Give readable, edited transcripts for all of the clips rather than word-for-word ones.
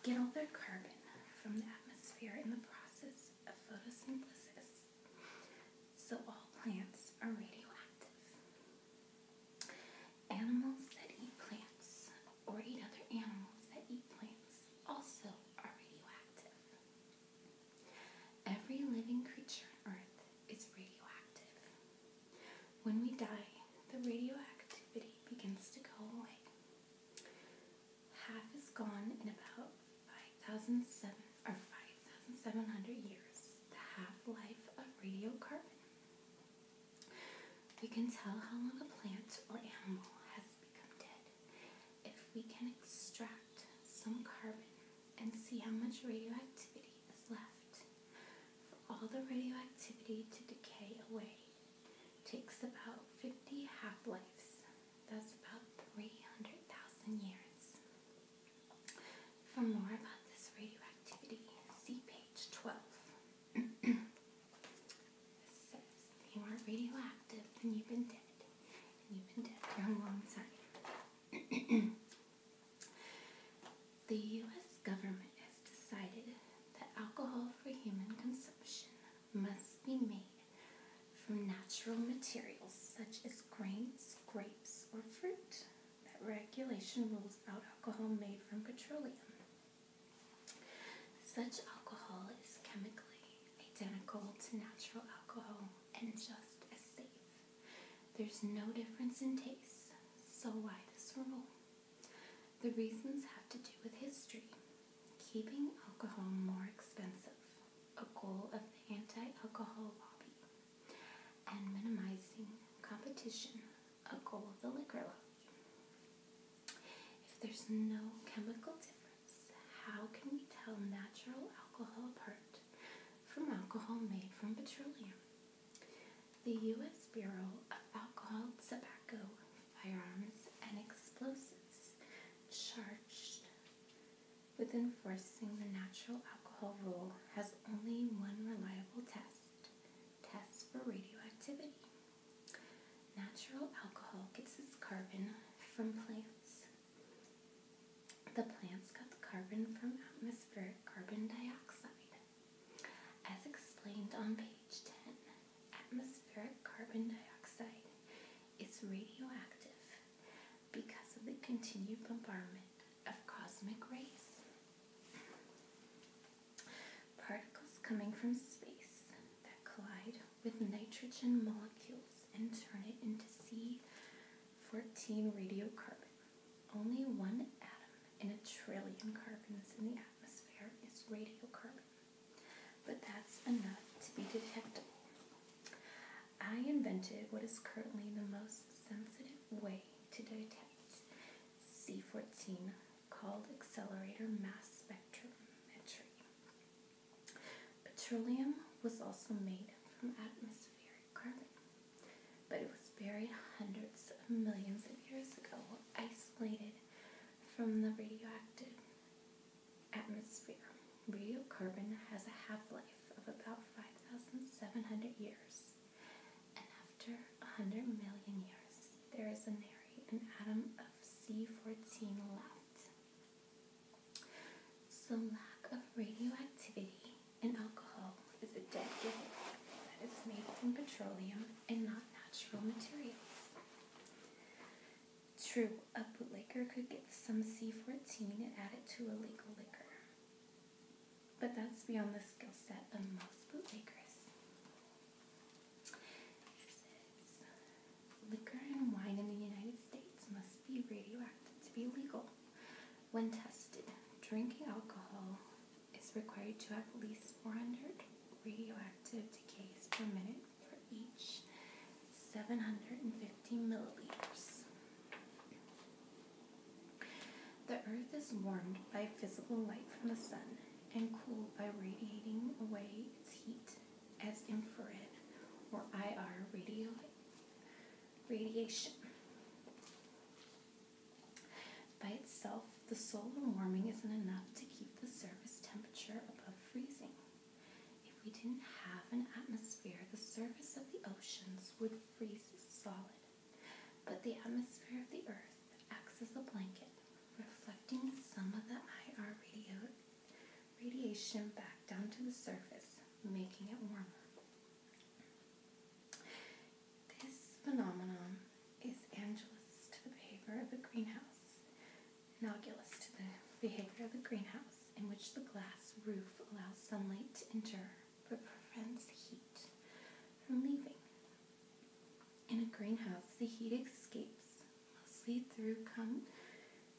get all their carbon from the atmosphere in the process of photosynthesis. So all plants are radioactive. Animals that eat plants or eat other animals that eat plants also are radioactive. Every living creature on Earth is radioactive. When we die, the radioactivity begins to go away. Half is gone in about 5,700 years, the half-life of radiocarbon. We can tell how long a plant or animal has become dead if we can extract some carbon and see how much radioactivity is left. For all the radioactivity to decay away takes about 50 half-lives. That's about 300,000 years. For more about this radioactivity, see page 12. It says, if you aren't radioactive, then you've been dead. And you've been dead for a long time. The U.S. government has decided that alcohol for human consumption must be made from natural materials such as grains, grapes, or fruit. That regulation rules out alcohol made from petroleum. Such alcohol is chemically identical to natural alcohol and just as safe. There's no difference in taste, so why this rule? The reasons have to do with history. Keeping alcohol more expensive, a goal of the anti-alcohol lobby, and minimizing competition, a goal of the liquor lobby. If there's no chemical difference, how can we tell natural alcohol apart from alcohol made from petroleum? The U.S. Bureau of Alcohol, Tobacco, Firearms, and Explosives, charged with enforcing the natural alcohol rule, has only one reliable test for radioactivity. Natural alcohol gets its carbon from plants. The plants got the carbon from atmospheric carbon dioxide. As explained on page 10, atmospheric carbon dioxide is radioactive because of the continued bombardment of cosmic rays. Particles coming from space that collide with nitrogen molecules and turn it into C14 radiocarbon. Only one atom in a trillion carbons in the atmosphere is radiocarbon, but that's enough to be detectable. I invented what is currently the most sensitive way to detect C14, called accelerator mass spectrometry. Petroleum was also made from atmospheric carbon, but it was buried hundreds of millions of years ago, isolated from the radioactive atmosphere. Radiocarbon has a half-life of about 5,700 years, and after 100 million years, there is nary an atom of C14 left. So lack of radioactivity in alcohol is a dead giveaway that is made from petroleum and not natural materials. True, a bootlegger could get some C14 and add it to a legal liquor, but that's beyond the skill set of most bootleggers. It says, liquor and wine in the United States must be radioactive to be legal. When tested, drinking alcohol is required to have at least 400 radioactive decays per minute for each 750 milliliters. The Earth is warmed by visible light from the sun and cooled by radiating away its heat as infrared or IR radiation. By itself, the solar warming isn't enough to keep the surface temperature above freezing. If we didn't have an atmosphere, the surface of the oceans would freeze solid. But the atmosphere of the Earth acts as a blanket, reflecting some of the IR radiation back down to the surface, making it warmer. This phenomenon is analogous to the behavior of the greenhouse, in which the glass roof allows sunlight to enter but prevents heat from leaving. In a greenhouse, the heat escapes mostly through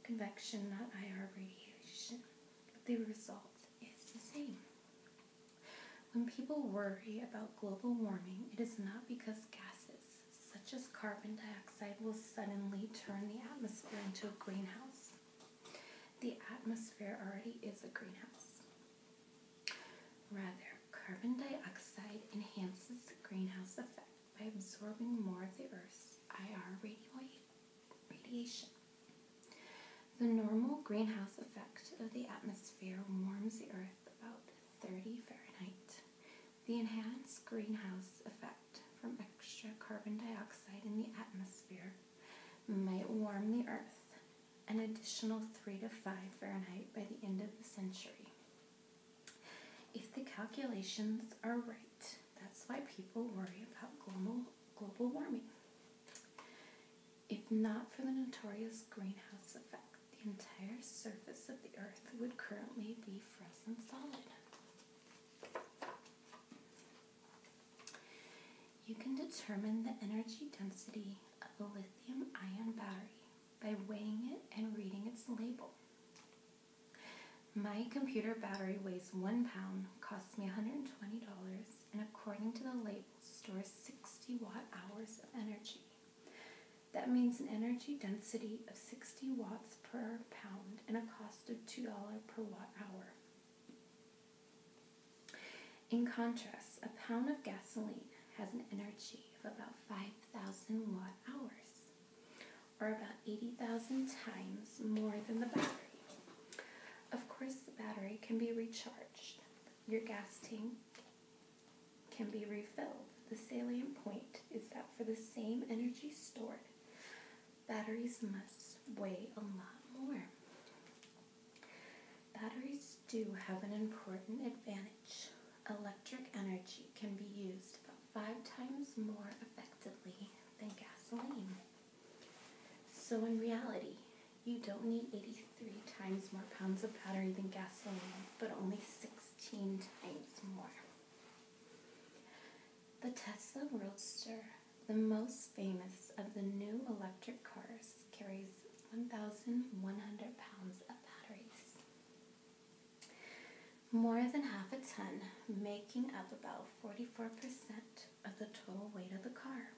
convection, not IR radiation, but the result is the same. When people worry about global warming, it is not because gases such as carbon dioxide will suddenly turn the atmosphere into a greenhouse. The atmosphere already is a greenhouse. Rather, carbon dioxide enhances the greenhouse effect by absorbing more of the Earth's IR radiation. The normal greenhouse effect of the atmosphere warms the Earth about 30 Fahrenheit. The enhanced greenhouse effect from extra carbon dioxide in the atmosphere might warm the Earth an additional 3 to 5 Fahrenheit by the end of the century. If the calculations are right, that's why people worry about global warming. If not for the notorious greenhouse effect, the entire surface of the Earth would currently be frozen solid. You can determine the energy density of a lithium-ion battery by weighing it and reading its label. My computer battery weighs 1 pound, costs me $120, and according to the label, stores 60 watt-hours of energy. That means an energy density of 60 watts per pound and a cost of $2 per watt-hour. In contrast, a pound of gasoline has an energy of about 5,000 watt-hours, or about 80,000 times more than the battery. Of course, the battery can be recharged. Your gas tank can be refilled. The salient point is that for the same energy stored, batteries must weigh a lot more. Batteries do have an important advantage. Electric energy can be used about 5 times more effectively than gasoline. So in reality, you don't need 83 times more pounds of battery than gasoline, but only 16 times more. The Tesla Roadster, the most famous of the new electric cars, carries 1,100 pounds of batteries. More than half a ton, making up about 44% of the total weight of the car,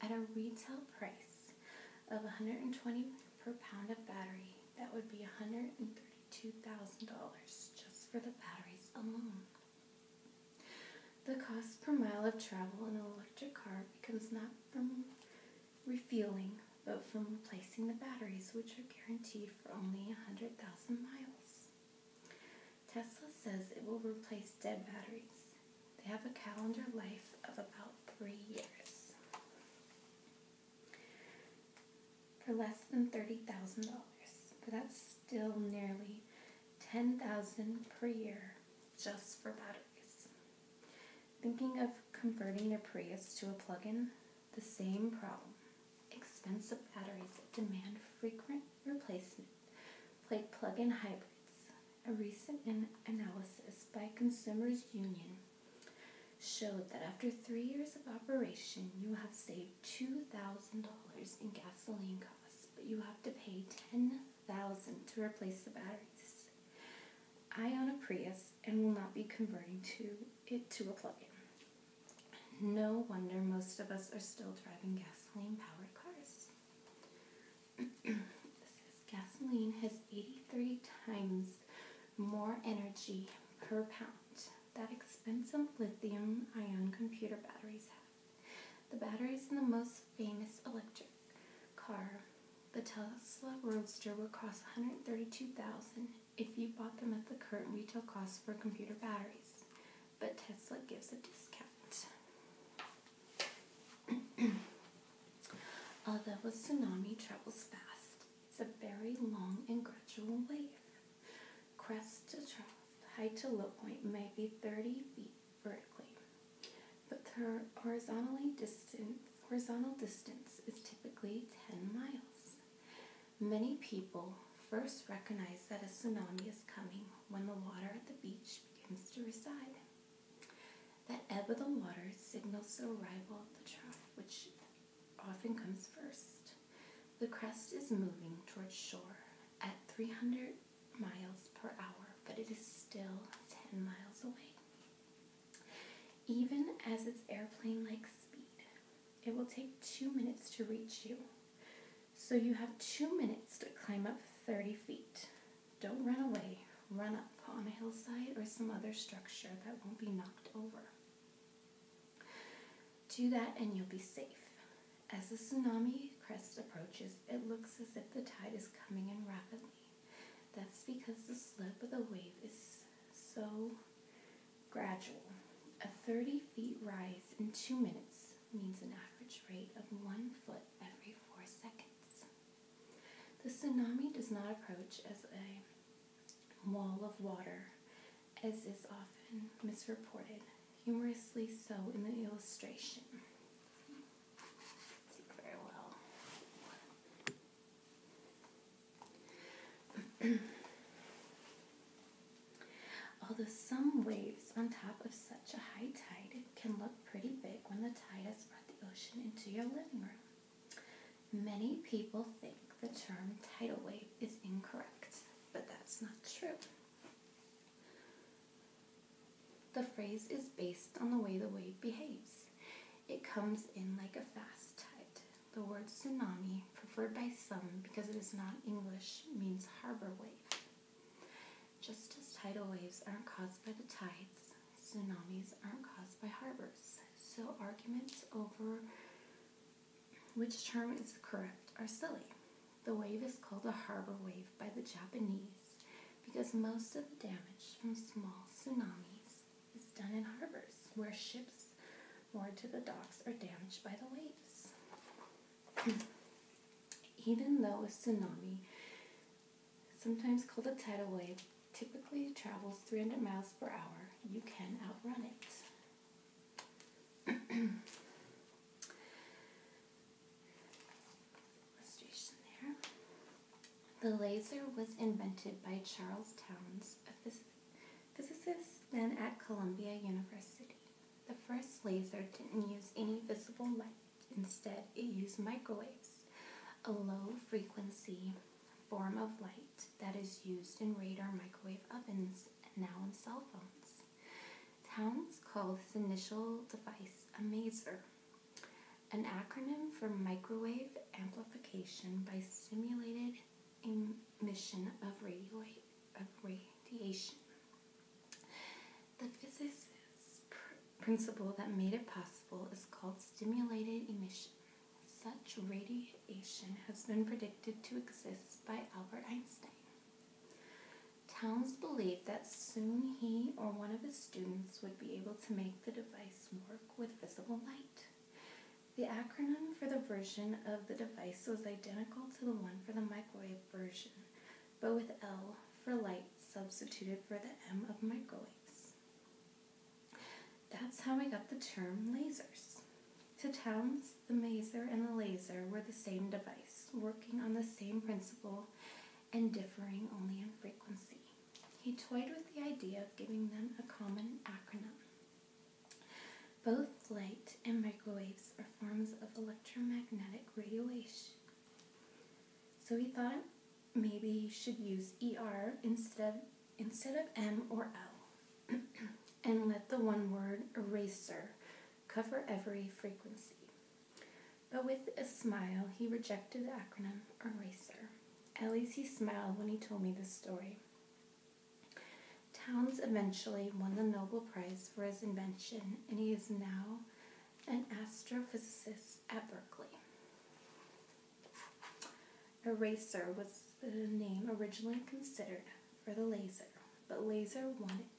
at a retail price of $120 per pound of battery. That would be $132,000 just for the batteries alone. The cost per mile of travel in an electric car becomes not from refueling, but from replacing the batteries, which are guaranteed for only 100,000 miles. Tesla says it will replace dead batteries. They have a calendar life of about 3 years. For less than $30,000, but that's still nearly $10,000 per year just for batteries. Thinking of converting your Prius to a plug-in? The same problem. Expensive batteries that demand frequent replacement, like plug-in hybrids. A recent analysis by Consumers Union showed that after 3 years of operation, you have saved $2,000 in gasoline costs, but you have to pay $10,000 to replace the batteries. I own a Prius and will not be converting it to a plug-in. No wonder most of us are still driving gasoline-powered cars. Gasoline has 83 times more energy per pound that expensive lithium-ion computer batteries have. The batteries in the most famous electric car, the Tesla Roadster, would cost $132,000 if you bought them at the current retail cost for computer batteries, but Tesla gives a discount. Although a tsunami travels fast, it's a very long and gradual wave. Crest to trough height to low point may be 30 feet vertically, but the horizontal distance is typically 10 miles. Many people first recognize that a tsunami is coming when the water at the beach begins to recede. That ebb of the water signals the arrival of the trough, which often comes first. The crest is moving towards shore at 300 miles per hour, but it is still 10 miles away. Even as its airplane-like speed, it will take 2 minutes to reach you. So you have 2 minutes to climb up 30 feet. Don't run away. Run up on a hillside or some other structure that won't be knocked over. Do that and you'll be safe. As the tsunami crest approaches, it looks as if the tide is coming in rapidly. That's because the slope of the wave is so gradual. A 30 feet rise in 2 minutes means an average rate of 1 foot every 4 seconds. The tsunami does not approach as a wall of water, as is often misreported, humorously so in the illustration. See very well. Although some waves on top of such a high tide can look pretty big when the tide has brought the ocean into your living room. Many people think the term tidal wave is incorrect, but that's not true. The phrase is based on the way the wave behaves. It comes in like a fast tide. The word tsunami, preferred by some because it is not English, means harbor wave. Just as tidal waves aren't caused by the tides, tsunamis aren't caused by harbors. So arguments over which term is correct are silly. The wave is called a harbor wave by the Japanese because most of the damage from small tsunamis is done in harbors where ships moored to the docks are damaged by the waves. Even though a tsunami, sometimes called a tidal wave, typically travels 300 miles per hour, you can outrun it. Illustration there. The laser was invented by Charles Townes, a physicist then at Columbia University. The first laser didn't use any visible light. Instead, it used microwaves, a low-frequency form of light that is used in radar microwave ovens and now in cell phones. Townes called his initial device a maser, an acronym for microwave amplification by stimulated emission of radiation. The physicist's principle that made it possible is called stimulated emission. Such radiation has been predicted to exist by Albert Einstein. Townes believed that soon he or one of his students would be able to make the device work with visible light. The acronym for the version of the device was identical to the one for the microwave version, but with L for light substituted for the M of microwaves. That's how we got the term lasers. To Townes, the maser and the laser were the same device, working on the same principle and differing only in frequency. He toyed with the idea of giving them a common acronym. Both light and microwaves are forms of electromagnetic radiation. So he thought maybe he should use ER instead of M or L, and let the one word eraser cover every frequency. But with a smile, he rejected the acronym eraser. At least he smiled when he told me this story. Townes eventually won the Nobel Prize for his invention, and he is now an astrophysicist at Berkeley. Eraser was the name originally considered for the laser, but laser won it